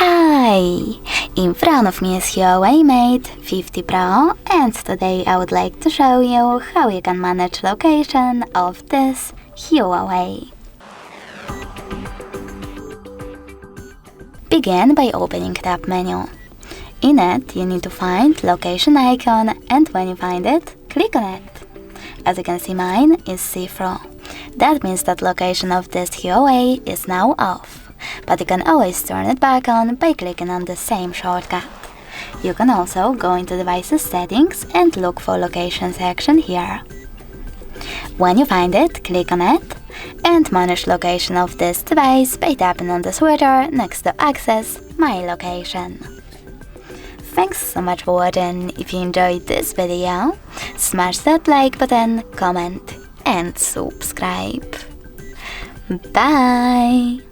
Hi! In front of me is Huawei Mate 50 Pro, and today I would like to show you how you can manage location of this Huawei. Begin by opening the app menu. In it, you need to find location icon, and when you find it, click on it. As you can see, mine is see-through. That means that location of this Huawei is now off, but you can always turn it back on by clicking on the same shortcut. You can also go into Devices Settings and look for Location section here. When you find it, click on it and manage location of this device by tapping on the switcher next to Access My Location. Thanks so much for watching. If you enjoyed this video, smash that like button, comment and subscribe. Bye!